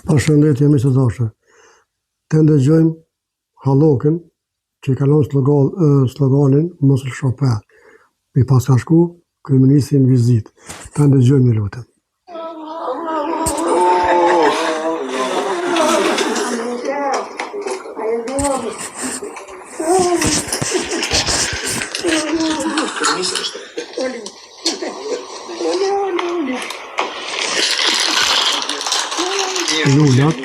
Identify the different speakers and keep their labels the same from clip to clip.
Speaker 1: Përshëndetje miq të dashur. Të ndëgjojmë Hallokën që i kalon sloganin mos lësho pa. Mi pas ka shku kryeministri në vizitë. Të ndëgjojmë një lutem. Lullat,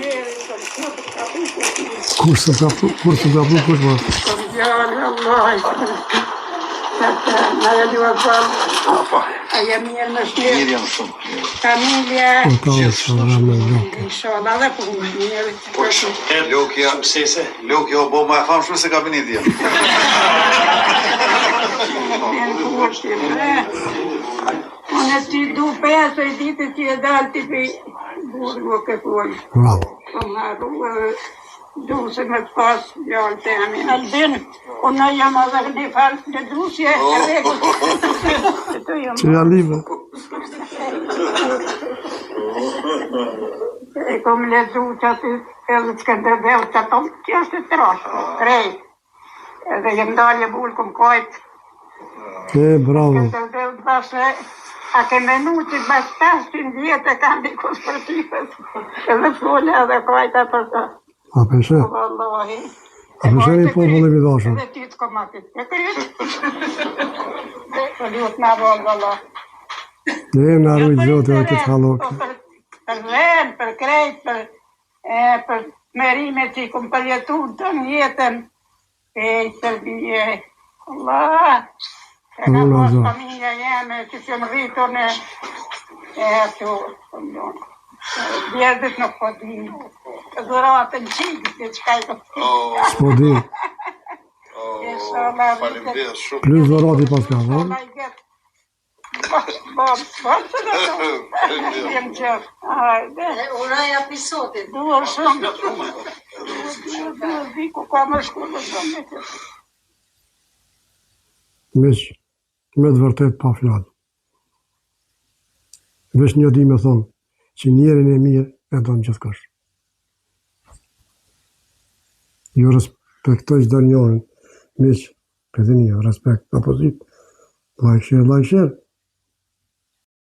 Speaker 1: kur se ka pru, kush ma?
Speaker 2: Gjallë, Allah, në e lua gjallë, a jam mirë më shmirë.
Speaker 3: Mirë jam shumë.
Speaker 2: Familja, inshallah dhe punë mirë.
Speaker 3: Po shumë, Lukja o bo ma e famë shumë se kabineti jam.
Speaker 2: Unë ti du pesë e ditë që e dalë ti për burgo këpuaj.
Speaker 1: Bravo.
Speaker 2: Du se me pas gjallë të jemi. Albin, unë jam edhe një falë në drusje e regu.
Speaker 1: Që janë libë?
Speaker 2: E kom lezu që aty edhe të Skënderbeu që ato që është të trashë, rej. Edhe jem dalje bullë kom kojtë.
Speaker 1: Bravo.
Speaker 2: Skënderbeu të bashe, a ke menu që bas 500 vjetë e kanë di konspirativës. Edhe fole edhe kojta për ta.
Speaker 1: A peshe?
Speaker 2: Wallahi.
Speaker 1: A peshe një popull e vidashën?
Speaker 2: Edhe ty të komakit. E kryt. Për lutë nga volë, wallah.
Speaker 1: Në arru i zote e këtë Hallokë.
Speaker 2: Për ven, për krejt, për merime që i kom përjetu të në jetën. E i Serbije. Allah. E nga posë familja jeme që që më rritur në këtu. Djerdit nuk po di. Dhuratën qikë, që qka i këtë.
Speaker 1: S'po di.
Speaker 3: Faleminderit shumë.
Speaker 1: Plus dhurati pas ka, va?
Speaker 2: Uraj episodit. Duar shumë. Duar di ku ka më shkullë shumë.
Speaker 1: Miq, me të vërtet pa fjalë. Vesh një di me thonë që njerin e mirë e do në gjithkush. Ju respektoj çdo njërin, miq, këtë një respekt, opozit, like, share,